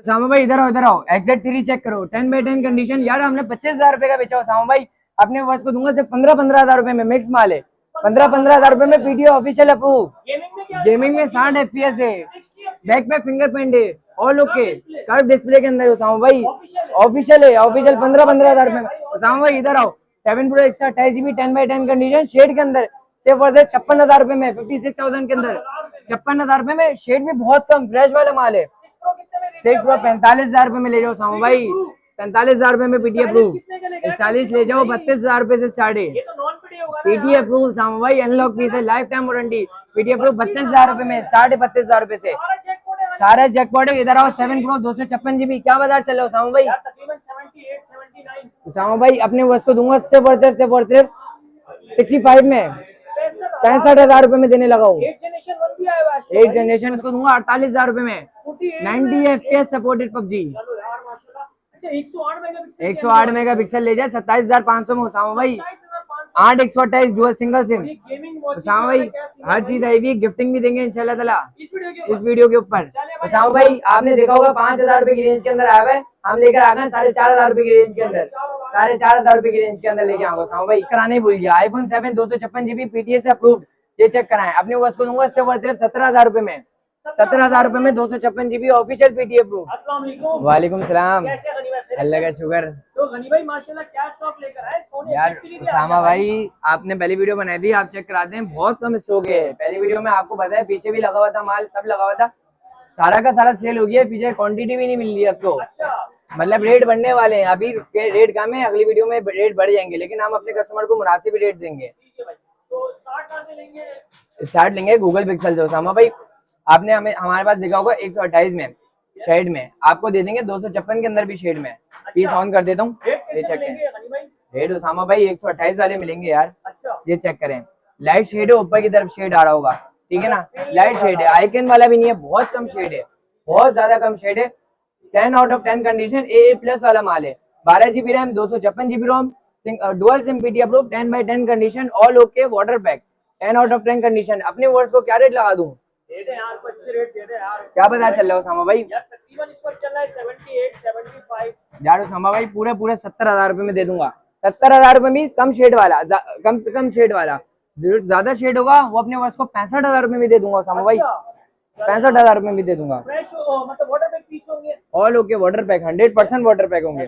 सामा भाई इधर आओ एग्जैक्ट 3 चेक करो 10x10 कंडीशन। यार हमने 25,000 रुपए का बेचा। सामा भाई अपने वर्ष को दूंगा सिर्फ 15,000 रुपए में। मिक्स माल है 15,000 रुपए में। PTO official approve. गेमिंग में 60 FPS है। बैक पे फिंगरप्रिंट है। All okay. कर्व डिस्प्ले के अंदर है सामा भाई। ऑफिशियल है। ऑफिशियल 15,000 रुपए में। सामा भाई इधर आओ 7 pro 128 GB 10x10 condition shade के अंदर सिर्फ और सिर्फ 56,000 रुपए में। 56,000 के अंदर 56,000 रुपए में। शेड भी बहुत कम फ्रेश वाला माल है। 6 प्रो 45,000 रुपए में ले जाओ सामा भाई। 45,000 रुपए में पीटी अप्रूव। 41 ले जाओ 32,000 रुपए से स्टार्ट है। पीटी अप्रूव सामा भाई अनलॉक पीस है life time warranty. PT approve 32,000 रुपए में। 32,500 रुपए से सारा जैकपॉट है। इधर आओ 7 प्रो 256 GB। क्या बाजार चल रहा हो सामा भाई? सामा भाई अपने वर्ष को दूंगा सिर्फ और सिर्फ 65 में। 65,000 रुपए में देने लगा हूँ। 8 जनरेशन उसको दूंगा 48,000 रुपए में। 90 FPS सपोर्टेड पबजी। 108 मेगापिक्सल ले जाए 27,500 में। सामा भाई 8 128 डुअल सिंगल सिम। सामा भाई हर चीज आएगी। गिफ्टिंग भी देंगे इंशाल्लाह ताला इस वीडियो के ऊपर। सामा भाई आपने देखा होगा 5,000 रुपए की रेंज के अंदर आया है। हम लेकर आ गए 4,500 रुपए की रेंज के अंदर। 4,500 रुपए की रेंज के अंदर लेके आऊंगा सामा भाई। कराने भूल गया iPhone 7 256 GB PTS से अप्रूव्ड। ये चेक कराएं अपने वर्ष को दूंगा सिर्फ 17,000 रुपए में। 17,000 रुपए में 256 GB ऑफिशियल पीटी अप्रूव। वालेकुम सलाम। अल्लाह का शुक्र। तो गनी भाई माशाल्लाह क्या स्टॉक लेकर आए सोने यार सामा भाई आपने पहली वीडियो बनाई थी आप चेक कराते हैं। बहुत कम स्टॉक है। पहली वीडियो में आपको पता है पीछे भी लगा हुआ था माल सब लगा हुआ था। सारा का सारा सेल हो गया। पीछे क्वांटिटी भी नहीं मिल रही अब तो। मतलब रेट बढ़ने वाले हैं। अभी रेट कम है अगली वीडियो में रेट बढ़ जाएंगे। लेकिन हम अपने कस्टमर को मुनासिब रेट देंगे। स्टार्ट लेंगे गूगल पिक्सल जो सामा भाई आपने हमें हमारे पास देखा होगा 128 में शेड में आपको दे देंगे। 256 के अंदर भी शेड में। पीस ऑन कर देता हूँ ये चेक करें। रेट उसामा भाई 128 वाले मिलेंगे यार। ये चेक करें लाइट शेड है ऊपर की तरफ शेड आ रहा होगा ठीक है ना। लाइट शेड है आइकन वाला भी नहीं है। बहुत कम शेड है। बहुत ज्यादा कम शेड है। 10 आउट ऑफ 10 कंडीशन AA+ वाला माल है। 12 GB RAM 256 GB ROM dual SIM PT approve 10x10 condition all okay water pack 10 out of 10 condition. अपने वर्ड्स को क्या रेट लगा दूं? क्या बता चल रहा हो सामा भाई? तकरीबन इस वक्त चल रहा है 78 75 यार सामा भाई पूरे 70,000 रुपए में दे दूंगा। 70,000 रुपए में कम शेड वाला कम से कम शेड वाला। ज्यादा शेड होगा वो अपने वर्ष को 65,000 रुपए में दे दूंगा सामा भाई। 65,000 रुपए में दे दूंगा। मतलब वाटर पैक पीस होंगे all okay water pack 100% water pack होंगे।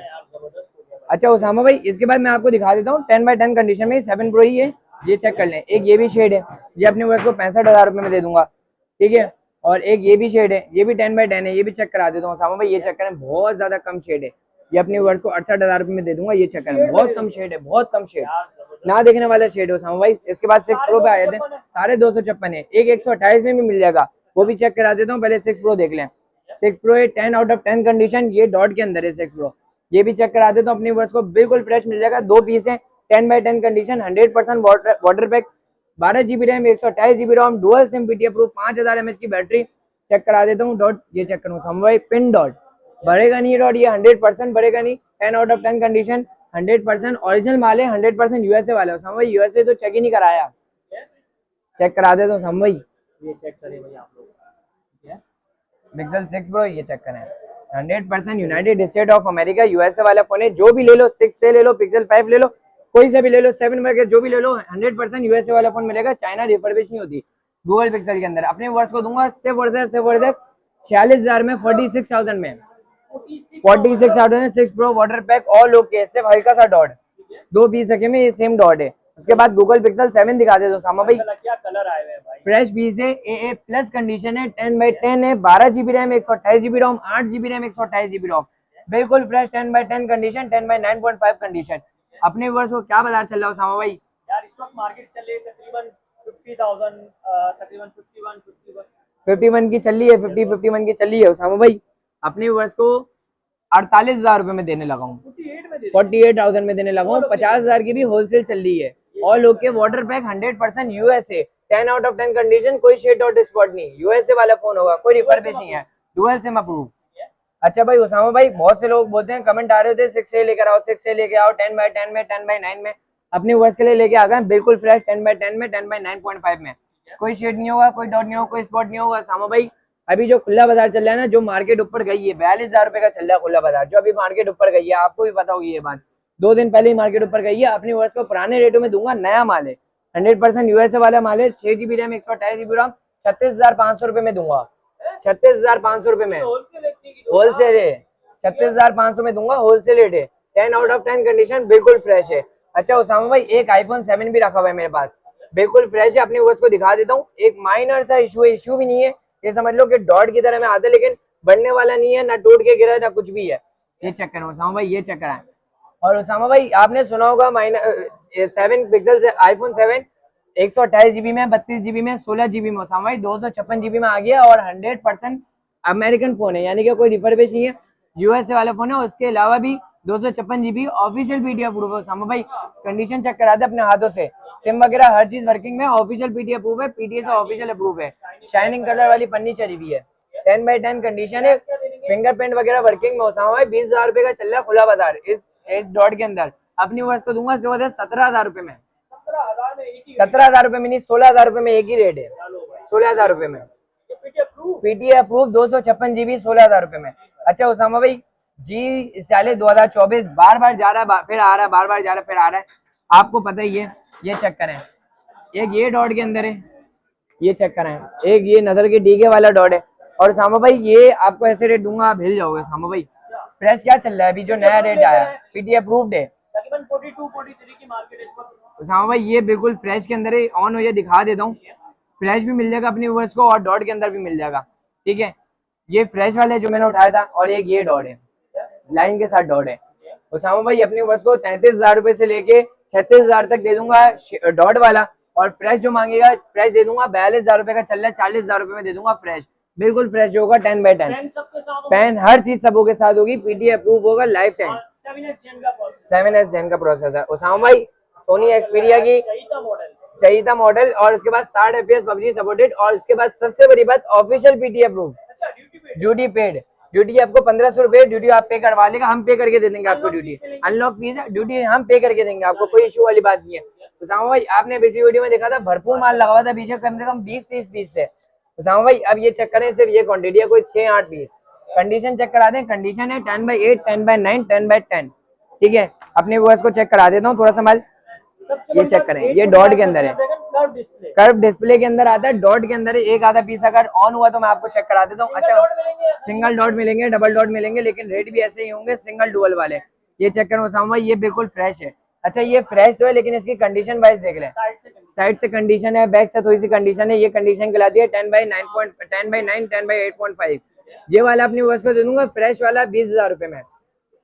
अच्छा उसामा भाई इसके बाद मैं आपको दिखा देता हूँ 10x10 कंडीशन में 7 प्रो ही है। ये चेक कर लें। एक ये भी शेड है। ये अपने वर्ष को 65,000 रुपए में दे दूंगा ठीक है। और एक ये भी शेड है। ये भी 10x10 है। ये भी चेक करा देता हूँ सामा भाई। ये चेक करें बहुत ज्यादा कम शेड है। ये अपने वर्ष को 68,000 रुपए में दे दूंगा। ये चेक करें बहुत कम शेड है। बहुत कम शेड ना देखने वाला शेड हो सामा भाई। इसके बाद 6 प्रो पे आए थे सारे 256 है। एक 128 में भी मिल जाएगा वो भी चेक करा देता हूँ। पहले 6 प्रो देख लें। 6 प्रो है 10 आउट ऑफ 10 कंडीशन। ये डॉट के अंदर है 6 प्रो। ये भी चेक करा देता हूँ। अपनी वर्ष को बिल्कुल फ्रेश मिल जाएगा। 2 पीस है 10x10 condition 100% water pack 12 GB RAM 128 GB ROM dual SIM PT approve 5000 mAh की बैटरी चेक करा देता हूँ। डॉट ये चेक करूँ सामा भाई पिन डॉट बढ़ेगा नहीं। डॉट ये 100% बढ़ेगा नहीं। 10 आउट ऑफ 10 कंडीशन 100% ओरिजिनल माल है। 100% USA वाले हो सामा भाई। USA तो चेक ही नहीं कराया। चेक करा देता हूँ सामा भाई। ये चेक करें भाई आप लोग पिक्सल 6 प्रो ये चेक करें 100% United state of America USA वाला फोन है। जो भी ले लो 6 से ले लो पिक्सल 5 ले लो कोई से भी ले लो 7 में जो भी ले लो 100% USA वाला फोन मिलेगा। चाइना रिफर्बिश नहीं होती गूगल पिक्सल के अंदर। अपने वर्ष को दूंगा सिर्फ 46,000 में 46,000 में 46,000 में 6 pro water pack all okay सिर्फ हल्का सा डॉट 2 पीस सके में ये सेम डॉट है। उसके बाद गूगल पिक्सल 7 दिखा दे दो सामा भाई। क्या कलर आए हुए हैं भाई। फ्रेश पीस है AA+ कंडीशन है 10x10 है 12 GB RAM 128 GB ROM 8 GB RAM 128 GB रोम बिल्कुल fresh 10x10 condition 10x9.5 condition. अपने वर्ष को क्या बाजार चल रहा हो सामा भाई? यार इस वक्त मार्केट चल रही है तकरीबन 50,000 तकरीबन 51 की चल रही है। 51 की चल रही है सामा भाई। अपने वर्ष को 48,000 रुपए में देने लगा हूँ। 48,000 में देने लगा हूँ। 50,000 की भी होलसेल चल रही है। All okay water pack 100% USA 10 out of 10 condition कोई शेड और स्पॉट नहीं। USA वाला फोन होगा कोई रिफर्बिश नहीं है डुअल सिम अप्रूव। अच्छा भाई उसामा भाई बहुत से लोग बोलते हैं कमेंट आ रहे थे 6 से लेकर आओ 6 से लेके आओ 10x10 में 10x9 में। अपनी वर्ष के लिए लेके आ गए बिल्कुल फ्रेश 10x10 में 10x9.5 में। कोई शेड नहीं होगा कोई डॉट नहीं होगा कोई स्पॉट नहीं होगा सामा भाई। अभी जो खुला बाजार चल रहा है ना, जो मार्केट ऊपर गई है 42,000 रुपए का चल रहा है खुला बाजार, जो अभी मार्केट ऊपर गई है, आपको भी पता होगी ये बात, 2 दिन पहले ही मार्केट ऊपर गई है। अपनी वर्ष को पुराने रेटों में दूंगा, नया माल है, 100% यूएसए वाला माल है, 6 GB रैम 128 GB रैम, 36,500 रुपए में दूंगा, 36,500 रुपए में होलसेल है, 36,500 में दूंगा, होलसेल रेट है, 10 आउट ऑफ 10 कंडीशन, बिल्कुल फ्रेश है। अच्छा उसामा भाई, एक iPhone 7 भी रखा हुआ है मेरे पास, बिल्कुल फ्रेश है, अपने व्यूअर्स को दिखा देता हूँ। एक माइनर सा इशू है, इशू भी नहीं है, ये समझ लो कि डॉट की तरह में आता है, लेकिन बढ़ने वाला नहीं है, ना टूट के गिरा है, ना कुछ भी है। ये चेक करो उसामा भाई, ये चेक कराएं। और उसामा भाई आपने सुना होगा माइनर 7 पिक्सल से iPhone 7 128 GB में, 32 GB में, 16 GB में, उसामा भाई 256 GB में आ गया, और 100% अमेरिकन फोन है, यानी कि कोई रिफर्बिश नहीं है, यूएसए वाला फोन है। उसके अलावा भी 256 GB ऑफिशियल पीडीएफ प्रूफ है उसामा भाई, कंडीशन चेक करा दे अपने हाथों से, सिम वगैरह हर चीज वर्किंग में, ऑफिशियल पीडीएफ प्रूफ है, पीटीए से ऑफिशियल अप्रूव है, शाइनिंग कलर वाली पन्नी चढ़ी हुई है, 10x10 कंडीशन है, फिंगरप्रिंट वगैरह वर्किंग में उसामा भाई। 20,000 रुपए का चल रहा है खुला बाजार इस डॉट के अंदर, अपनी वर्ष को दूंगा 17,000 रुपए में, 17,000 रुपए में नहीं, 16,000 रुपए में, एक ही रेट है, 16,000 रुपए में, पीटीए अप्रूव 256 GB 16,000 रुपए में। अच्छा उसामा भाई, G40 2024 बार बार जा रहा है, फिर आ रहा है, बार बार जा रहा है, फिर आ रहा है, आपको पता ही है। ये चेक करें, एक ये डॉट के अंदर है, ये चेक करें, एक ये नजर के डीके वाला डॉट है। और सामा भाई ये आपको ऐसे रेट दूंगा, आप हिल जाओगे सामा भाई। प्रेस क्या चल रहा है अभी, जो नया रेट आया पीटीए अप्रूव्ड है, तकरीबन 42-43 की मार्केट इस वक्त। सामा भाई ये बिल्कुल फ्रेश के अंदर है, ऑन हो जाए दिखा देता हूँ, फ्रेश भी मिल जाएगा अपने व्यूअर्स को, और डॉट के अंदर भी मिल जाएगा, ठीक है। ये फ्रेश वाले जो मैंने उठाया था, और एक ये डॉट है, लाइन के साथ डॉट है। उसामा भाई अपने व्यूअर्स को 33,000 रुपए से लेके 36,000 तक दे दूंगा डॉट वाला, और फ्रेश जो मांगेगा फ्रेश दे दूंगा। 42,000 रुपए का चल रहा है, 40,000 रुपए में दे दूंगा फ्रेश, बिल्कुल फ्रेश होगा, 10x10 पेन, हर चीज सबों के साथ होगी, पीटीए अप्रूव होगा, लाइफ टाइम, 7S Gen का प्रोसेसर। उसामा भाई सोनी एक्सपीरिया की चाहिए था मॉडल, और उसके बाद 60 FPS पबजी सपोर्टेड, और उसके बाद सबसे बड़ी बात official PTA approve, duty paid, duty आपको 1,500 रुपए ड्यूटी आप पे करवा लेगा, हम पे करके दे देंगे आपको ड्यूटी, अनलॉक फीस है, ड्यूटी हम पे करके देंगे आपको, कोई इशू वाली बात नहीं है। उसामा भाई आपने पिछली वीडियो में देखा था, भरपूर माल लगा हुआ था पीछे, कम से कम 20-30 पीस से। उसामा भाई अब ये चेक करें, सिर्फ ये क्वांटिटी है, कोई 6-8 पीस, कंडीशन चेक करा दें, कंडीशन है 10x8, 10x9, 10x10, ठीक है। अपने व्यूअर्स को चेक करा देता हूँ थोड़ा सा माल, ये चेक करें, ये डॉट के अंदर है, कर्व डिस्प्ले के अंदर आता है, डॉट के अंदर है, एक आधा पीस अगर ऑन हुआ तो मैं आपको चेक करा देता हूँ। अच्छा सिंगल डॉट मिलेंगे, डबल डॉट मिलेंगे, लेकिन रेट भी ऐसे ही होंगे, सिंगल डुअल वाले। ये चेक करो उसामा भाई, ये बिल्कुल फ्रेश है। अच्छा ये फ्रेश तो है, लेकिन इसकी कंडीशन वाइज देख लें, साइड से कंडीशन है, बैक से थोड़ी सी कंडीशन है, ये कंडीशन कहलाती है 10x9, 10x8.5। ये वाला अपनी व्यूअर्स को दे दूंगा फ्रेश वाला 20,000 रुपए में,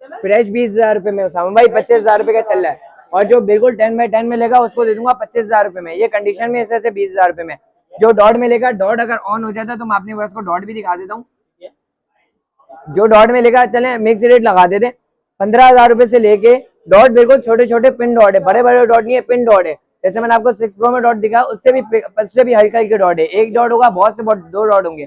फ्रेश 20,000 रुपए में उसामा भाई, 25,000 रुपए का चल रहा है। और जो बिल्कुल 10x10 में लेगा उसको दे दूंगा 25,000 रुपए में, ये कंडीशन में ऐसे 20,000 रुपए में। जो डॉट में लेगा, डॉट अगर ऑन हो जाता है तो मैं अपने व्यूअर्स को डॉट भी दिखा देता हूँ, जो डॉट में लेगा, चले मिक्स रेट लगा देते, 15,000 रुपए से लेके डॉट, बिल्कुल छोटे छोटे पिन डॉट है, बड़े बड़े डॉट नहीं है, पिन डॉट है। जैसे मैंने आपको 6 Pro में डॉट दिखा, उससे भी हल्का हल्के डॉट है, एक डॉट होगा, बहुत से 2 डॉट होंगे।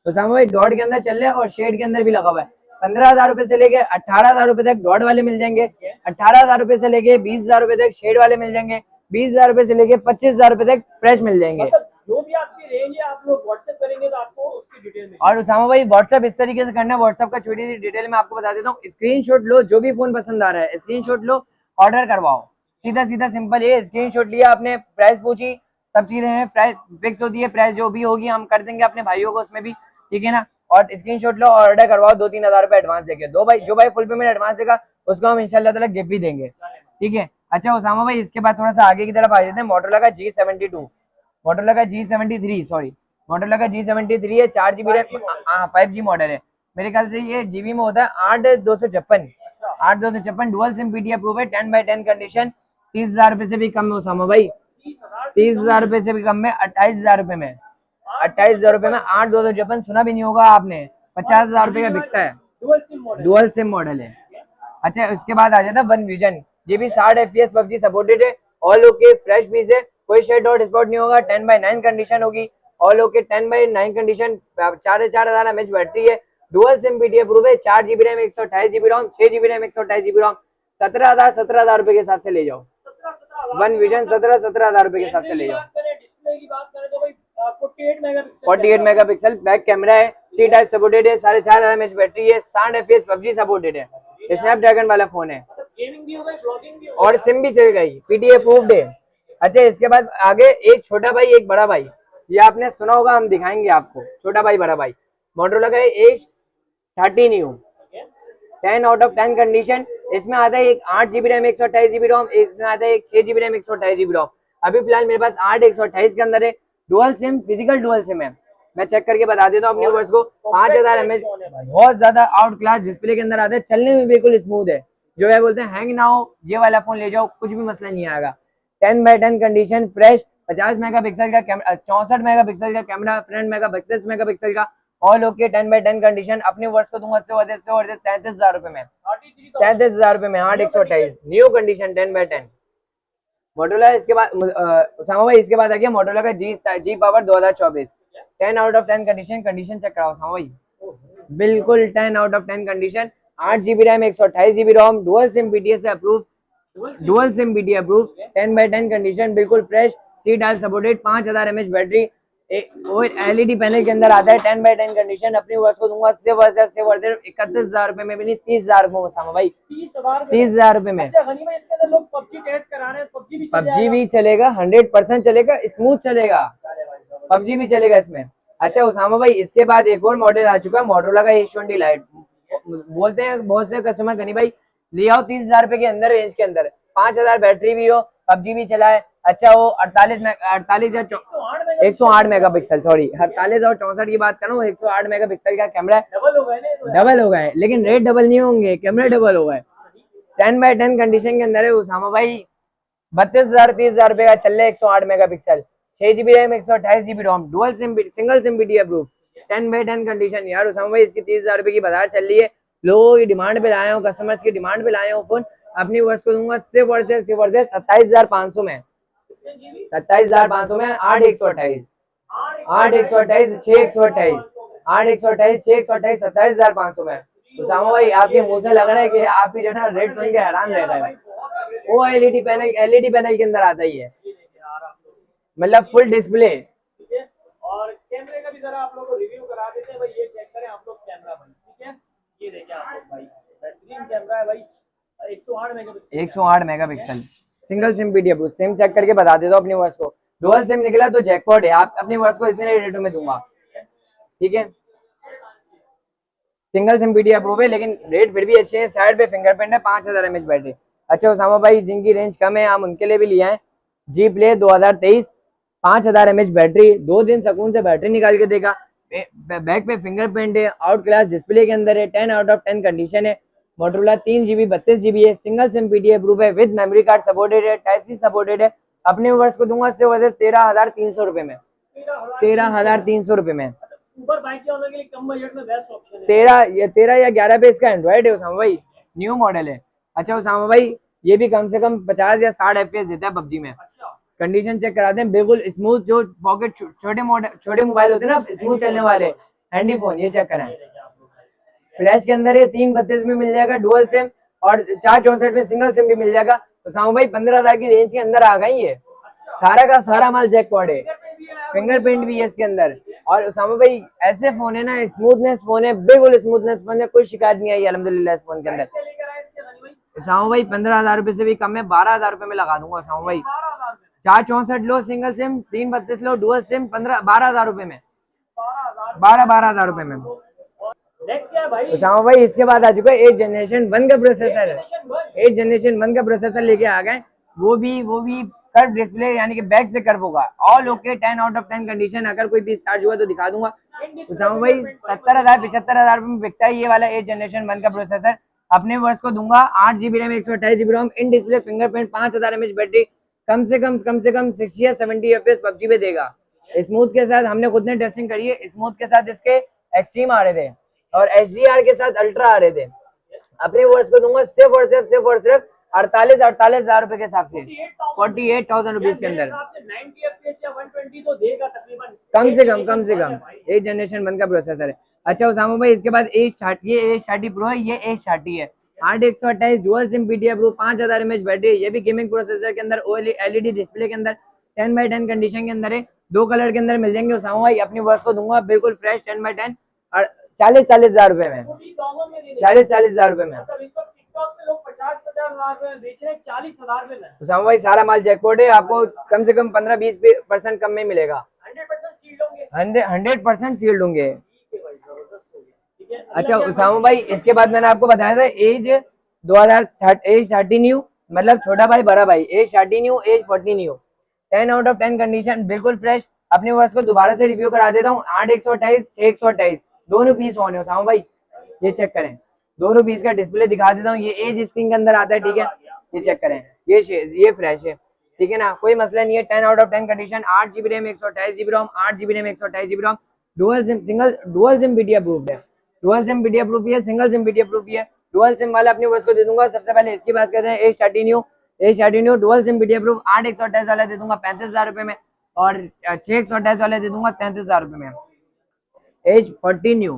तो सामने भाई डॉट के अंदर चल रहे हैं, और शेड के अंदर भी लगा हुआ है। 15,000 रुपए से लेके 18,000 रुपए तक डॉट वाले मिल जाएंगे, 18,000 रुपए से लेके 20,000 रुपए तक शेड वाले मिल जाएंगे, 20,000 रुपए से लेके 25,000 रुपए तक फ्रेश मिल जाएंगे। जो भी आपकी रेंज है आप लोग व्हाट्सएप करेंगे तो आपको उसकी डिटेल मिलेगी। और उसामा भाई व्हाट्सएप इस तरीके से करना है, व्हाट्सएप का छोटी सी डिटेल में आपको बता देता हूँ, स्क्रीनशॉट लो, जो भी फोन पसंद आ रहा है स्क्रीनशॉट लो, ऑर्डर करवाओ, सीधा सीधा सिंपल है। स्क्रीनशॉट लिया आपने, प्राइस पूछी, सब चीजें हैं, प्राइस फिक्स होती है, प्राइस जो भी होगी हम कर देंगे अपने भाइयों को उसमें भी, ठीक है ना। और स्क्रीनशॉट लो, ऑर्डर करवाओ, 2-3 हज़ार रुपए एडवांस देके दो भाई, जो भाई फुल पेमेंट एडवांस देगा उसको हम इंशाल्लाह ताला गिफ्ट भी देंगे, ठीक है। अच्छा उसामा भाई इसके बाद थोड़ा सा आगे की तरफ आ जाते हैं, मोटरोला का G72, मोटरोला का G73, सॉरी मोटरोला का G73 है, 4 GB रैम, 5G मॉडल है मेरे ख्याल से, ये GB में होता है 8,256 डुअल सिम पीटीए अप्रूव है, 10x10 कंडीशन, 30,000 रुपए से भी कम में उसामा भाई, 30,000 रुपए से भी कम में, 28,000 रुपए में, 28,000 रुपए में 8,256, सुना भी नहीं होगा आपने, 50,000 रुपए का बिकता है, डुअल सिम मॉडल है। अच्छा उसके बाद आ जाता है वन विजन, ये भी 60 FPS पबजी सपोर्टेड है, ऑल ओके, फ्रेश पीस है, कोई शेड डॉट स्पॉट नहीं होगा, 10x9 कंडीशन होगी, all okay, 10x9 condition, 4,000 mAh battery है, डुअल सिम पीटीए अप्रूव है, 4 GB रैम 128 GB रोम, 6 GB रैम 128 GB रोम, 17,000 रुपए के हिसाब से ले जाओ, वन विजन 17,000 रुपए के हिसाब से ले जाओ। डिस्प्ले की बात करें तो भाई 48 मेगापिक्सल बैक कैमरा है, सी टाइप सपोर्टेड है, 4.5 mAh बैटरी है, 60 FPS PUBG सपोर्टेड है, स्नैपड्रैगन वाला फोन है गेमिंग भी होगा, ब्लॉगिंग भी होगा और सिम भी चल गई, PTA अप्रूव्ड है। अच्छा इसके बाद आगे एक छोटा भाई एक बड़ा भाई, ये आपने सुना होगा, हम दिखाएंगे आपको छोटा भाई बड़ा भाई। मोटरोला का H30 new 10 out of 10 condition. इसमें आता है एक 8 GB रैम 128 GB रोम, इसमें आता है एक 6 GB रैम 128 GB रोम। अभी फिलहाल मेरे पास 8 128 के अंदर है, dual SIM, physical dual SIM है। मैं चेक करके बता देता हूँ अपने व्यूअर्स को, 5000 mAh बहुत ज्यादा आउट क्लास डिस्प्ले के अंदर आता है, चलने में बिल्कुल स्मूथ है। जो है बोलते हैं हैंग ना हो, ये वाला फोन ले जाओ, कुछ भी मसला नहीं आएगा। 10x10 कंडीशन, फ्रेश, 50 मेगापिक्सल का कैमरा, 64 मेगापिक्सल का कैमरा, फ्रंट मेगा 32 मेगापिक्सल का, ऑल ओके, 10x10 कंडीशन। अपने वर्ष को दूंगा 33,000 रुपए में, 33,000 रुपए में 8 128 न्यू कंडीशन 10x10 मोटोरोला। इसके बाद उसामा भाई इसके बाद आ गया मोटोरोला का G power 2024, 10 out of 10 condition check कराओ उसामा भाई, बिल्कुल 10 out of 10 condition, 8 GB RAM 128 GB ROM, dual SIM PTA से approve, dual SIM PTA approve, 10x10 condition, बिल्कुल fresh, C type supported, 5000 mAh battery, वो LED पैनल के अंदर आता है, 10x10 कंडीशन। अपनी वर्ष को दूंगा सिर्फ 31,000 रुपए में भी नहीं, 30,000 रुपए में उसामा भाई, 30,000 रुपए में। लोग पबजी टेस्ट करा रहे हैं, पबजी भी चलेगा, 100% चलेगा, स्मूथ चलेगा, पबजी भी चलेगा इसमें। अच्छा उसामा भाई इसके बाद एक और मॉडल आ चुका है मोटोरोला का H20 लाइट। बोलते हैं बहुत से कस्टमर गनी भाई ले आओ 30,000 रुपए के अंदर, रेंज के अंदर, 5000 बैटरी भी हो, पबजी भी चलाए, अच्छा वो 48 या 108 मेगापिक्सल, सॉरी 48 और 64 की बात करूँ, 108 मेगापिक्सल का कैमरा है, डबल हो गए, लेकिन रेट डबल नहीं होंगे, कैमरा डबल हो गए। 10x10 कंडीशन के अंदर है उसामा भाई, 32,000 30,000 रुपए का चल रहा है, 108 megapixel, 6 GB RAM 128 GB ROM, dual SIM, single SIM PTA approve, 10x10 condition. यार उसामा भाई इसकी 30,000 रुपए की बाजार चल रही है, लोगों की डिमांड पे लाए हो, कस्टमर्स की डिमांड पे लाए हो फोन। अपनी वर्ष को दूंगा सिर्फ और सिर्फ 27,500 में, 27,500 में 8 128 8 128 6 128 8 128 6 128 27,500 में। उसामा भाई आपके मुंह से लग रहा है कि आप जो ना रेट सुन के हैरान रह रहे हैं, वो LED पैनल के अंदर आता ही है, मतलब फुल डिस्प्ले। और कैमरे का भी जरा आप लोगों को रिव्यू करा देते हैं भाई, ये चेक करें आप लोग कैमरा भाई, ठीक है, ये देखिए आप लोग भाई, बेहतरीन कैमरा है भाई, 108 megapixel, single SIM PTA approve. SIM check करके बता देता हूँ अपनी वर्ष को, डुअल सिम निकला तो जैकपॉट है, आप अपनी वर्ष को इतने रेटों में दूंगा, ठीक है। सिंगल सिम PTA अप्रूव है, लेकिन रेट फिर भी अच्छे हैं, साइड पे फिंगरप्रिंट है, 5000 mAh बैटरी। अच्छा उसामा भाई जिनकी रेंज कम है हम उनके लिए भी लिया है, जी प्ले 2023, 5000 mAh बैटरी, 2 दिन सुकून से बैटरी निकाल के देगा, बैक पे फिंगरप्रिंट है, आउट क्लास डिस्प्ले के अंदर है, 10 आउट ऑफ 10 कंडीशन है। मोटोरोला 3 GB 32 GB है, सिंगल सिम PTA अप्रूव है, विद मेमोरी कार्ड सपोर्टेड है, टाइप C सपोर्टेड है। अपने वर्ष को दूंगा सिर्फ 13,300 रुपए में, 13,300 रुपए में। ऊबर बाइक के लिए कम बजट में बेस्ट ऑप्शन है, 13 या 11 पे इसका एंड्रॉइड है उसामा भाई, न्यू मॉडल है। अच्छा उसामा भाई ये भी कम से कम 50 या 60 FPS देता है पबजी में, कंडीशन चेक कराते हैं, बिल्कुल स्मूथ, जो पॉकेट छोटे मोबाइल होते हैं ना स्मूथ चलने वाले हैंडी फोन, ये चेक कराएं। फ्लैश के अंदर ये 332 में मिल जाएगा डुअल सिम, और 464 में सिंगल सिम भी मिल जाएगा। उसामा भाई 15,000 की रेंज के अंदर आ गई है, सारा का सारा माल जैकपॉट है, फिंगरप्रिंट भी है इसके अंदर। और उसामा भाई ऐसे फोन है ना, स्मूथनेस फोन है, बिल्कुल स्मूथनेस फोन है, कोई शिकायत नहीं आई अल्हम्दुलिल्लाह इस फोन के अंदर। उसामा भाई 15,000 रुपए से भी कम है, 12,000 रुपए में लगा दूंगा उसामा भाई। 464 लो सिंगल सिम, 332 लो डुअल सिम, 12,000 रुपए में, 12,000 रुपए में। नेक्स्ट क्या है भाई उसामा भाई इसके बाद आ चुका है 8 जनरेशन 1 का प्रोसेसर है, 8 जनरेशन 1 का प्रोसेसर लेके आ गए, वो भी कर्व डिस्प्ले यानी कि बैक से कर्व होगा, all okay, 10 out of 10 condition. अगर कोई भी चार्ज हुआ तो दिखा दूंगा। उसामा भाई 70,000 75,000 रुपए में बिकता है ये वाला 8 जनरेशन 1 का प्रोसेसर। अपने वर्ष को दूंगा 8 GB RAM 128 GB ROM, in display fingerprint, 5000 mAh battery, कम से कम 60 या 70 FPS पबजी पे देगा। स्मूथ के साथ हमने खुद ने टेस्टिंग करी है, स्मूथ के साथ इसके एक्सट्रीम आ रहे थे और HDR के साथ अल्ट्रा आ रहे थे। अपने वर्ष को दूंगा सिर्फ और सिर्फ 48,000 रुपए के हिसाब से, 48,000 रुपीज के अंदर, 90 FPS या 120 तो देगा तकरीबन, कम से कम 8 जनरेशन 1 का प्रोसेसर है। अच्छा उसामा भाई इसके बाद H30 प्रो है, ये H30 है, 8 128 dual SIM PTA approve, 5000 mAh battery, ये भी गेमिंग प्रोसेसर के अंदर, LED डिस्प्ले के अंदर, 10x10 कंडीशन के अंदर है। 2 कलर के अंदर मिल जाएंगे उसामा भाई, अपनी वर्ष को दूंगा बिल्कुल फ्रेश 10x10 और 40,000 रुपए में, 40,000 रुपए में। मतलब इस वक्त टिकटॉक पे लोग 50,000 में बेच रहे हैं, 40,000 में। उसामा भाई सारा माल जैकपॉट है, आपको कम से कम 15-20% कम में मिलेगा। 100% सील्ड होंगे, 100% सील्ड होंगे। ठीक है भाई, जबरदस्त हो गया, ठीक है। अच्छा उसामा भाई, इसके बाद मैंने आपको बताया था एज 30 न्यू, मतलब छोटा भाई बड़ा भाई, edge 30 new, edge 40 new, 10 out of 10 condition, बिल्कुल फ्रेश। अपने वर्ष को दोबारा से रिव्यू करा देता हूँ। 8/128, 6/128 दोनों पीस ऑन है उसामा भाई, ये चेक करें, दोनों पीस का डिस्प्ले दिखा देता हूँ। ये एज स्क्रीन के अंदर आता है, ठीक है, ये चेक करें, ये फ्रेश है, ठीक है ना, कोई मसला नहीं है। 10 out of 10 condition, 8 GB RAM, 128 GB ROM, 8 GB RAM, 128 GB ROM, dual SIM BT approved है, डुअल सिम BT अप्रूव है, सिंगल सिम BT अप्रूव है। डुअल सिम वाला अपने वर्ष को दे दूंगा। सबसे पहले इसकी बात करते हैं, edge 30 new dual SIM BT approve, 8/128 वाला दे दूंगा 35,000 रुपए में, और 6/128 वाला दे दूंगा 33,000 रुपए में। Edge 40 new,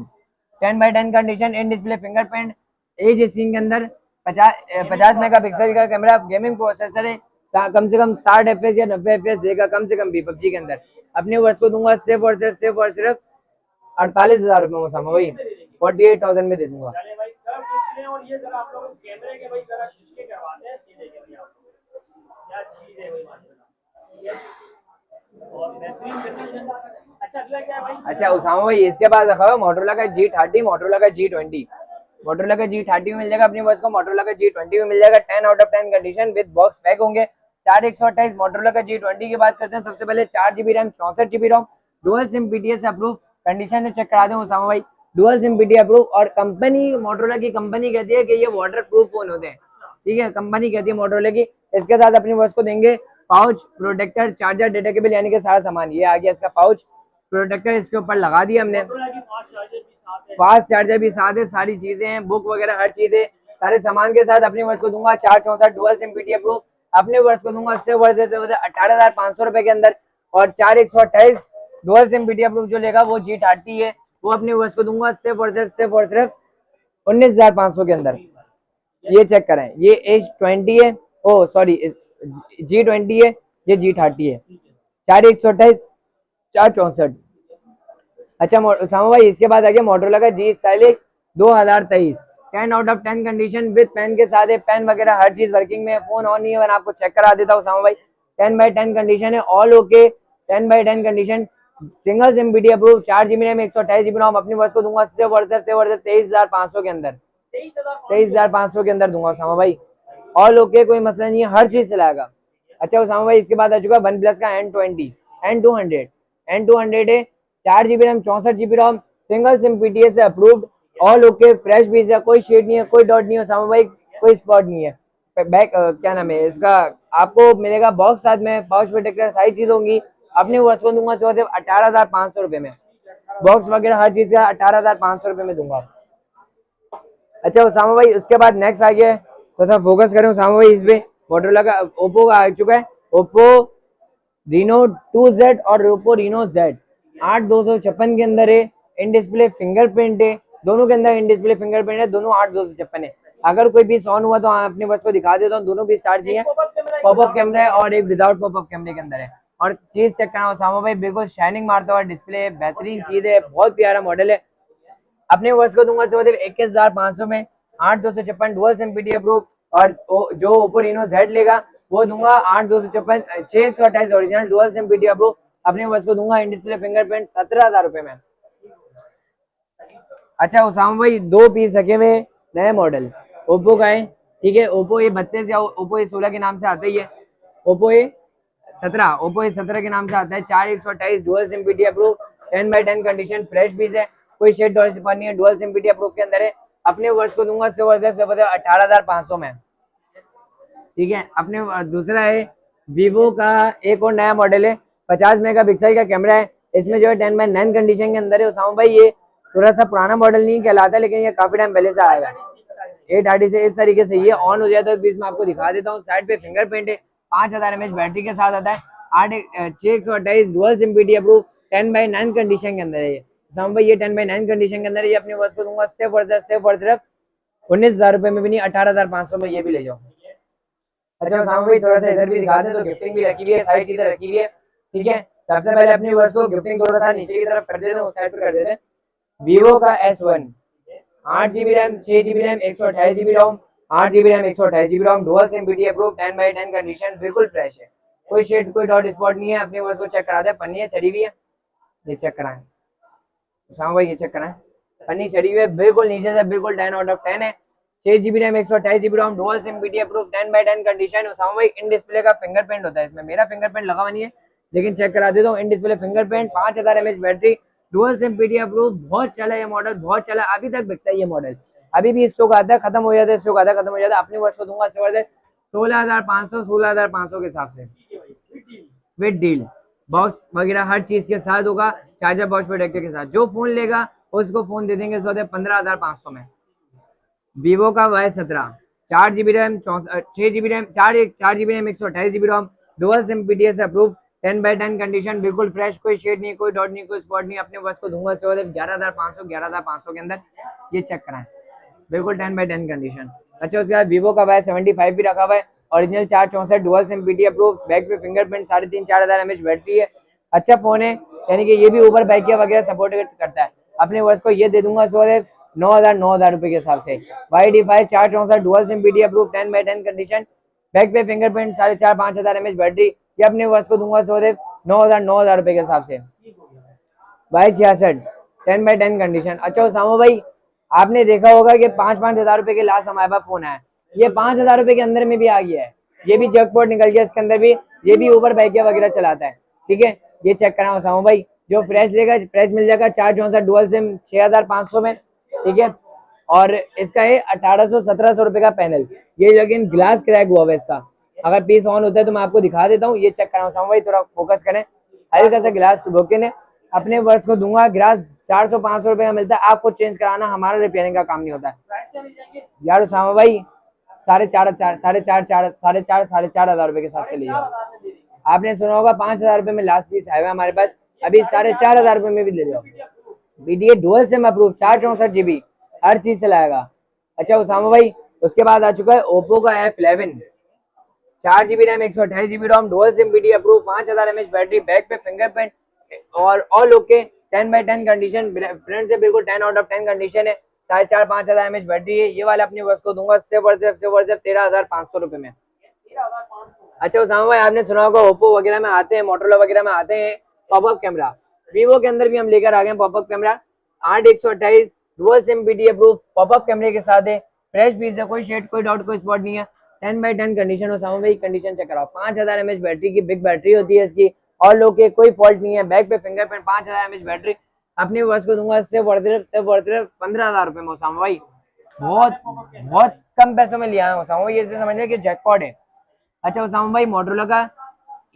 10x10 condition, in display fingerprint, edge screen के अंदर 50 मेगापिक्सल का कैमरा, गेमिंग प्रोसेसर है, कम से कम 60 FPS या 90 FPS देगा कम से कम भी PUBG के अंदर। अपने वर्ष को दूंगा सिर्फ और सिर्फ 48,000 रुपए में उसामा भाई, 48,000 में दे दूंगा। चले भाई, कर्व डिस्प्ले। और ये जरा आप लोग कैमरे के भाई जरा शीशे करवाते हैं, ये देखिए भाई आप लोग क्या चीज है भाई माशाल्लाह, ठीक है, और बेहतरीन कंडीशन। अच्छा अगला क्या है भाई? अच्छा उसामा भाई, इसके बाद रखा हुआ मोटरोला का G30, मोटरोला का G20, मोटरोला का G30 में मिल जाएगा अपनी वर्ष को, मोटरोला का G20 में मिल जाएगा। 10 out of 10 condition with box pack होंगे। 4/128 मोटरोला का G20 की बात करते हैं। सबसे पहले 4 GB RAM, 64 GB ROM, dual SIM BTS approve, condition check करा दें उसामा भाई, डुअल सिम BT अप्रूव। और कंपनी, मोटरोला की कंपनी कहती है कि ये वाटर प्रूफ फोन होते हैं, ठीक है, कंपनी कहती है मोटरोला की। इसके साथ अपनी वर्ष को देंगे pouch, protector, charger, data cable, यानी कि सारा सामान। ये आ गया इसका पाउच, प्रोटेक्टर इसके ऊपर लगा दिया हमने, फास्ट चार्जर भी साथ है, सारी चीजें हैं, बुक वगैरह हर चीज है, सारे सामान के साथ। अपने वर्ष को दूंगा 4/64 डुअल सिम BT अप्रूव, अपने वर्ष को दूंगा इससे 18,500 रुपए के अंदर। और 4/128 डुअल सिम BT अप्रूव जो लेगा वो G30 है, वो अपने वर्ष को दूंगा सिर्फ 19,500 के अंदर। ये चेक करें, ये H20 है, ओ सॉरी G20 है, ये G30 है, 4/128, 4/64। अच्छा उसामा भाई, इसके बाद आ गया मोटरोला का G stylish 2023, 10 out of 10 condition with pen के साथ है, पेन वगैरह हर चीज वर्किंग में है, फोन ऑन नहीं है, मैंने आपको चेक करा देता हूँ उसामा भाई। 10x10 कंडीशन है, all okay, 10x10 condition, single SIM BT approve, 4 GB RAM, 128 GB रोम, अपनी वर्ष को दूंगा सिर्फ 23,500 के अंदर, 23,500 के अंदर दूंगा उसामा भाई, ऑल ओके, कोई मसला नहीं है, हर चीज चलाएगा। अच्छा उसामा भाई, इसके बाद आ चुका वन प्लस का N20, N200 है, 4 GB RAM, 64 GB ROM, single SIM PTS से approved, all okay, fresh piece है, कोई शेड नहीं है, कोई डॉट नहीं है उसामा भाई, कोई स्पॉट नहीं है। बैक क्या नाम है इसका, आपको मिलेगा बॉक्स साथ में, पाउच प्रोटेक्टर, सारी चीज होंगी। अपने वर्ष को दूंगा सिर्फ 18,500 रुपए में, बॉक्स वगैरह हर चीज का 18,500 रुपए में दूंगा। अच्छा उसामा भाई, उसके बाद नेक्स्ट आ गया है, तो सर फोकस करें उसामा भाई इस पे, मोटरोला का, ओप्पो का आ चुका है, ओप्पो Reno 2Z और ओप्पो Reno Z 8/256 के अंदर है, इन डिस्प्ले फिंगरप्रिंट है, दोनों के अंदर इन डिस्प्ले फिंगरप्रिंट है, दोनों 8/256 है। अगर कोई पीस ऑन हुआ तो अपने बस को दिखा देता हूँ, दोनों पीस चार्ज है, पॉपअप कैमरा है और एक विदाउट पॉपअप कैमरे के अंदर है। और चीज चेक करना उसामा भाई, बिल्कुल शाइनिंग मारता हुआ डिस्प्ले, बेहतरीन चीज है, बहुत प्यारा मॉडल है। अपने वर्ष को दूंगा सिर्फ 21,500 में, 8/256 डुअल सिम BT अप्रूव। और जो ओप्पो Reno Z लेगा वो दूंगा 8/256 6/128 original dual SIM BT approve, अपने वर्ष को दूंगा इन डिस्प्ले फिंगरप्रिंट 17,000 रुपए में। अच्छा उसामा भाई, दो पीस रखे हुए नए मॉडल ओप्पो का है, ठीक है, ओप्पो A32 या ओप्पो A16 के नाम से आता ही है, ओप्पो A17 के नाम से आता है, 4/128 dual SIM BT approve, 10x10 condition, fresh piece है, कोई शेड डॉल नहीं है, डुअल सिम BT अप्रूव के अंदर है। अपने वर्ष को दूंगा सिर्फ 18,500 में, ठीक है। अपने दूसरा है वीवो का एक और नया मॉडल है, 50 मेगापिक्सल का कैमरा है, इसमें जो है 10x9 कंडीशन के अंदर है उसामा भाई। ये थोड़ा सा पुराना मॉडल नहीं कहलाता, लेकिन ये काफी टाइम पहले से आया है, 830 से इस तरीके से ये ऑन हो जाता है। बीच में आपको दिखा देता हूँ, साइड पे फिंगरप्रिंट है, 5000 mAh बैटरी के साथ आता है, 6/128 dual SIM BT approve, 10x9 condition के अंदर है ये उसामा भाई, ये 10x9 कंडीशन के अंदर है। ये अपने वर्ष को दूंगा सिर्फ 19,000 रुपए में भी नहीं, 18,500 में ये भी ले जाओ। अच्छा उसामा भाई, थोड़ा सा इधर भी दिखा दे, तो गिफ्टिंग भी रखी हुई है, सारी चीजें रखी हुई है, ठीक है। सबसे पहले अपनी व्यूअर्स को गिफ्टिंग थोड़ा सा नीचे की तरफ कर देते हैं, उस साइड पर कर देते हैं। वीवो का S1 8GB RAM 6GB RAM 128GB ROM 8GB RAM 128GB ROM dual SIM BT approve 10/10 condition, बिल्कुल फ्रेश है, कोई शेड कोई डॉट स्पॉट नहीं है। अपने व्यूअर्स को चेक करा दे, पन्नी है चढ़ी हुई है, ये चेक कराएं उसामा भाई, ये चेक कराएं, पन्नी चढ़ी हुई है बिल्कुल नीचे से, बिल्कुल 10 आउट ऑफ 10 है। 6GB RAM 128GB ROM dual SIM BT approve 10/10 condition. Usama भाई इन डिस्प्ले का फिंगरप्रिंट होता है, इसमें मेरा फिंगरप्रिंट लगा हुआ नहीं है लेकिन चेक करा देता हूँ। इन display fingerprint, 5000 mAh battery, dual SIM BT approve, बहुत चला ये मॉडल, बहुत चला, अभी तक बिकता है ये मॉडल, अभी भी स्टॉक आता है, खत्म हो जाता है, स्टॉक आता है, खत्म हो जाता है। अपनी वर्ष को दूंगा 16,500 के हिसाब से विद डील, बॉक्स वगैरह हर चीज के साथ होगा, चार्जर बॉक्स प्रोटेक्टर के साथ। जो फोन लेगा उसको फोन दे देंगे 15,500 में। वीवो का Y17 4GB RAM 6GB RAM 4GB RAM 128GB ROM dual SIM PTS approve 10/10 condition, बिल्कुल फ्रेश, कोई शेड नहीं, कोई डॉट नहीं, कोई स्पॉट नहीं। अपने बस को दूंगा 11,500 के अंदर, ये चेक कराएं, बिल्कुल 10/10 कंडीशन। अच्छा, उसके बाद वीवो का Y75 भी रखा हुआ है, original 464 dual SIM BT approve, back पे फिंगरप्रिंट, 3,500-4,000 mAh बैटरी है, अच्छा फोन है, यानी कि ये भी ऊबर बाइक वगैरह सपोर्ट करता है। अपने वर्ष को ये दे दूंगा 9,000 रुपए के हिसाब से। Y85 464 dual SIM BT approve 10/10 condition, back पे फिंगरप्रिंट, 4,500-5,000 mAh बैटरी, ये अपने वर्ष को दूंगा 9,000 रुपए के हिसाब से। Y66 10/10 condition. अच्छा उसामा भाई, आपने देखा होगा कि 5-5 हजार रुपए के लास्ट हमारे पास फोन है, ये 5,000 रुपए के अंदर में भी आ गया है, ये भी जैकपॉट निकल गया इसके अंदर भी, ये भी ऊबर बाइक वगैरह चलाता है, ठीक है, ये चेक कराओ उसामा भाई। जो फ्रेश लेगा फ्रेश मिल जाएगा, 464 डुअल सिम 6,500 में, ठीक है, और इसका है 1,800-1,700 रुपए का पैनल, ये लेकिन ग्लास क्रैक हुआ है इसका, अगर पीस ऑन होता है तो मैं आपको दिखा देता हूँ, ये चेक कराओ उसामा भाई, थोड़ा फोकस करें, हल्का सा ग्लास ब्रोकन है। अपने वर्ष को दूंगा ग्लास 400-500 रुपए का मिलता है, आपको चेंज कराना, हमारा रिपेयरिंग का काम नहीं होता है यार उसामा भाई। 4,500 रुपए के साथ से लीजिए। आपने सुना होगा 5,000 रुपए में लास्ट पीस आया हुआ हमारे पास, अभी 4,500 रुपए में भी ले जाओ। BTA dual SIM approve 464GB हर चीज से लाएगा। अच्छा उसामा भाई, उसके बाद आ चुका है ओप्पो का F11 4GB RAM 128GB ROM dual SIM BT approve 5,000 mAh battery, back पे फिंगरप्रिंट और ऑल ओके, 10/10 कंडीशन, फ्रंट से बिल्कुल 10 आउट ऑफ 10 कंडीशन है, 4,500 mAh बैटरी है। ये वाला अपने बस को दूंगा सिर्फ 13,500 रुपए में। अच्छा उसामा भाई, आपने सुना होगा ओप्पो वगैरह में आते हैं, मोटोरोला वगैरह में आते हैं पॉपअप कैमरा, वीवो के अंदर भी हम लेकर आ गए popup camera 8/128 dual SIM BT approve, popup कैमरे के साथ है, फ्रेश पीस है, कोई शेड कोई डॉट कोई स्पॉट नहीं है, 10/10 कंडीशन। उसामा भाई कंडीशन चेक कराओ, 5,000 mAh बैटरी की बिग बैटरी होती है इसकी, और लोग के कोई फॉल्ट नहीं है, बैक पे फिंगरप्रिंट, 5,000 mAh बैटरी, अपने वर्ष को दूंगा सिर्फ 15,000 रुपए में उसामा भाई, बहुत बहुत कम पैसों में लिया है उसामा भाई, ये समझ लिया कि जैकपॉट है। अच्छा उसामा भाई, मोटोरोला का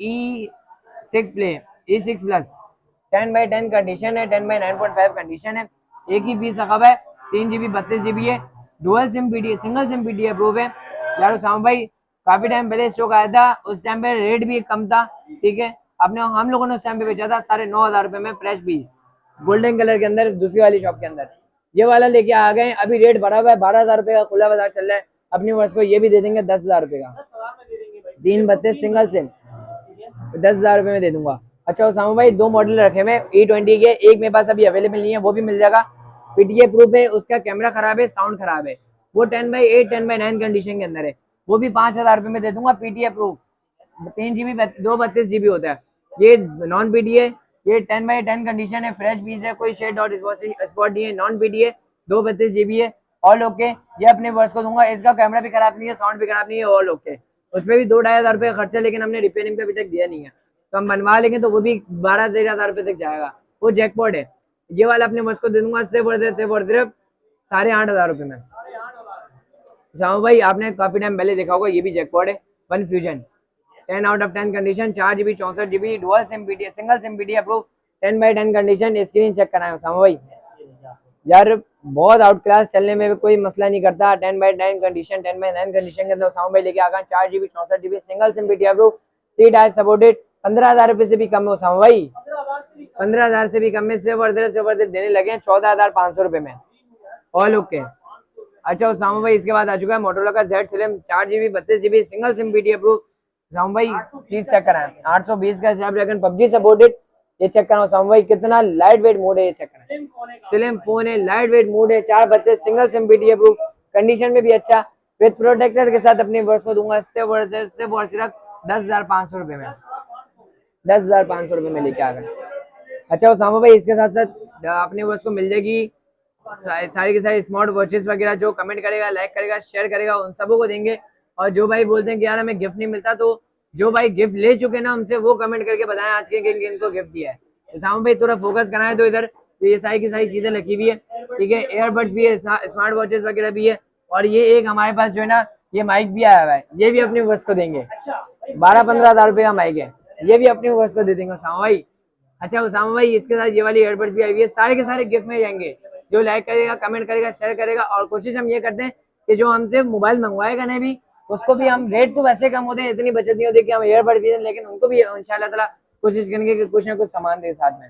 E6 प्लस 10/10 कंडीशन है, 10/9.5 कंडीशन है, एक ही पीस रखा हुआ है, 3GB 32GB है, dual SIM BT single SIM BT approve है। यार उसामा भाई, काफी टाइम पहले स्टॉक आया था, उस टाइम पे रेट भी कम था, ठीक है, अपने हम लोगों ने उस टाइम पे बेचा था 9,500 रुपए में फ्रेश पीस, गोल्डन कलर के अंदर, दूसरी वाली शॉप के अंदर। ये वाला लेके आ गए, अभी रेट बढ़ा हुआ है, 12,000 रुपए का खुला बाजार चल रहा है, अपनी वर्ष को ये भी दे देंगे 10,000 रुपए का, 332 सिंगल सिम 10,000 रुपए में दे दूंगा। अच्छा उसामा भाई, दो मॉडल रखे हुए E20 के, एक मेरे पास अभी अवेलेबल नहीं है, वो भी मिल जाएगा, PTA प्रूफ है, उसका कैमरा खराब है, साउंड खराब है, वो 10/8 10/9 कंडीशन के अंदर है, वो भी 5,000 रुपए में दे दूंगा, PTA प्रूफ, 3GB 232GB होता है, ये नॉन PTA, ये 10/10 कंडीशन है, फ्रेश पीस है, कोई शेड और स्पॉट नहीं है, नॉन PTA 232GB है, ऑल ओके। ये अपने वर्ष को दूंगा, इसका कैमरा भी खराब नहीं है, साउंड भी खराब नहीं है, ऑल ओके। उसपे भी 2-2,500 रुपए का खर्चा, लेकिन हमने रिपेयरिंग का अभी तक दिया नहीं है, तो हम बनवा लेंगे तो वो भी 12-13,000 रुपए तक जाएगा, वो जैकपॉट है। ये वाला अपने वर्ष को दे दूंगा सिर्फ 8,500 रुपए में। जाओ भाई, आपने काफी टाइम पहले देखा होगा, ये भी जैकपॉट है, one fusion 10 out of 10 condition, 4GB 64GB dual SIM BT single SIM BT approve, 10/10 condition, screen check कराएं उसामा भाई, यार बहुत आउट क्लास, चलने में भी कोई मसला नहीं करता, 10/10 कंडीशन, 10/9 कंडीशन के अंदर उसामा भाई लेके आ गए, 4GB 64GB single SIM BT approve, C type supported, 15,000 रुपए से भी कम है उसामा भाई, 15,000 से भी कम में से देने लगे हैं 14,500 रुपए में, ऑल ओके। अच्छा उसामा भाई, इसके बाद आ चुका है मोटोरोला का Z Slim 4GB 32GB single SIM BT approve, Usama भाई चीज चेक कराएं, 820 का स्नैपड्रैगन PUBG सपोर्टेड, ये चेक कराओ उसामा भाई, कितना लाइट वेट मोड है, ये चेक कराएं। स्लिम फोन है काफी। स्लिम फोन है, लाइट वेट मोड है, 432 single SIM PTA proof, condition में भी अच्छा, विद प्रोटेक्टर के साथ अपने वर्ष को दूंगा सिर्फ और सिर्फ 10,500 रुपए में, 10,500 रुपए में लेके आ गए। अच्छा उसामा भाई इसके साथ साथ अपने वर्ष को मिल जाएगी सारी की सारी स्मार्ट वॉचेस वगैरह, जो कमेंट करेगा, लाइक करेगा, शेयर करेगा, उन सबों को देंगे। और जो भाई बोलते हैं कि यार हमें गिफ्ट नहीं मिलता, तो जो भाई गिफ्ट ले चुके ना उनसे वो कमेंट करके बताएं आज के किन को गिफ्ट दिया है। उसामा भाई थोड़ा फोकस कराएं तो इधर, तो ये सारी की सारी चीजें लगी हुई है, ठीक है, एयरबड्स भी है, स्मार्ट वॉचेस वगैरह भी है, और ये एक हमारे पास जो है ना ये माइक भी आया हुआ है, ये भी अपने वर्ष को देंगे, 12-15 हज़ार रुपए का माइक है, ये भी अपने वर्ष को दे देंगे उसामा भाई। अच्छा उसामा भाई इसके साथ ये वाली एयरबड्स भी आई हुई है, सारे के सारे गिफ्ट में जाएंगे, जो लाइक करेगा, कमेंट करेगा, शेयर करेगा। और कोशिश हम ये करते हैं कि जो हमसे मोबाइल मंगवाएगा ना भी, उसको भी हम रेट तो वैसे कम होते हैं, इतनी बचत नहीं होती कि हम एयरबड भी दें, लेकिन उनको भी इंशाल्लाह ताला कोशिश करेंगे कि कुछ ना कुछ सामान दे साथ में।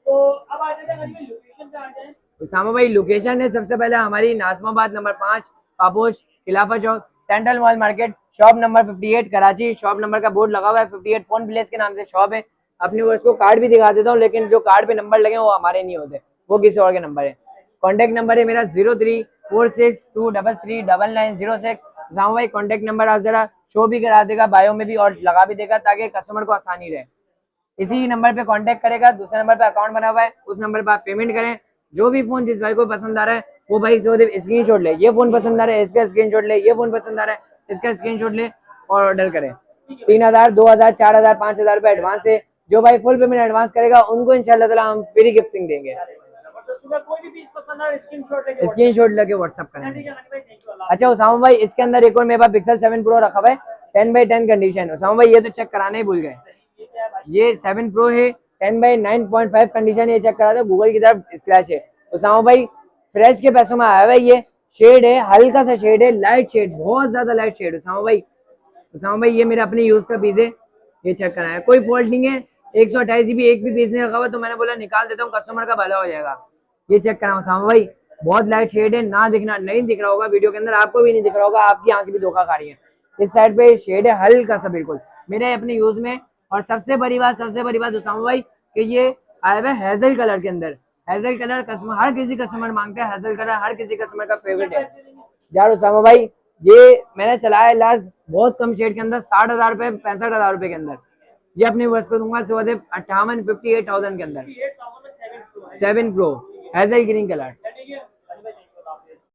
तो अब आ जाते हैं लोकेशन पे आ जाए। उसामा भाई लोकेशन है सबसे पहले हमारी नाज़िमाबाद नंबर 5 पापोश खिलाफा चौक central mall market, shop number 58 Karachi, shop number का बोर्ड लगा हुआ है 58 फोन प्लेस के नाम से शॉप है। अपने वो इसको कार्ड भी दिखा देता हूँ, लेकिन जो कार्ड पे नंबर लगे वो हमारे नहीं होते, वो किसी और के नंबर है। कॉन्टैक्ट नंबर है मेरा 0346233906। उसामा भाई कॉन्टैक्ट नंबर आप जरा शो भी करा देगा बायो में भी और लगा भी देगा, ताकि कस्टमर को आसानी रहे। इसी नंबर पे कांटेक्ट करेगा, दूसरे नंबर पे अकाउंट बना हुआ है, उस नंबर पे आप पेमेंट करें। जो भी फोन जिस भाई को पसंद आ रहा है वो भाई स्क्रीनशॉट ले, ये फोन पसंद आ रहा है इसका स्क्रीनशॉट ले, ये फोन पसंद आ रहा है इसका स्क्रीनशॉट ले और ऑर्डर करें। 3,000, 2,000, 4,000, 5,000 रुपए एडवांस है, जो भाई फुल पेमेंट एडवांस करेगा उनको इंशाल्लाह ताला हम फ्री गिफ्टिंग देंगे। कोई भी पीस पसंद है स्क्रीनशॉट लेके व्हाट्सएप करेंगे। ठीक है अच्छा उसामा भाई इसके अंदर एक और मेरे पास Pixel 7 Pro रखा हुआ है 10/10 कंडीशन। उसामा भाई ये तो चेक कराने ही भूल गए, ये 7 Pro है 10/9.5 कंडीशन, ये चेक करा था, गूगल की तरफ स्क्रैच है। उसामा भाई फ्रेश के पैसों में आया हुआ है, ये शेड है, हल्का सा शेड है, लाइट शेड, बहुत ज्यादा लाइट शेड। उसामा भाई ये मेरे अपने यूज का पीस है, ये चेक कराया, कोई फॉल्ट नहीं है, 128 GB एक भी पीस नहीं रखा हुआ, तो मैंने बोला निकाल देता हूँ, कस्टमर का भला हो जाएगा। ये चेक कराओ उसामा भाई, बहुत लाइट शेड है, ना दिखना नहीं दिख रहा होगा वीडियो के अंदर, आपको भी नहीं दिख रहा होगा, आपकी आंखें भी धोखा खा रही है। इस साइड पे शेड है हल्का सा बिल्कुल मेरे अपने यूज में। और सबसे बड़ी बात उसामा भाई कि ये आया हुआ है हेजल कलर के अंदर, हेजल कलर कस्टमर हर किसी कस्टमर मांगता है, हेजल कलर हर किसी कस्टमर का फेवरेट है यार। उसामा भाई ये मैंने चलाया लास्ट बहुत कम शेड के अंदर, 60,000 रुपए 65,000 रुपए के अंदर, ये अपने वर्ष को दूंगा सिर्फ 58,000 के अंदर। 7 Pro हेजल ग्रीन कलर।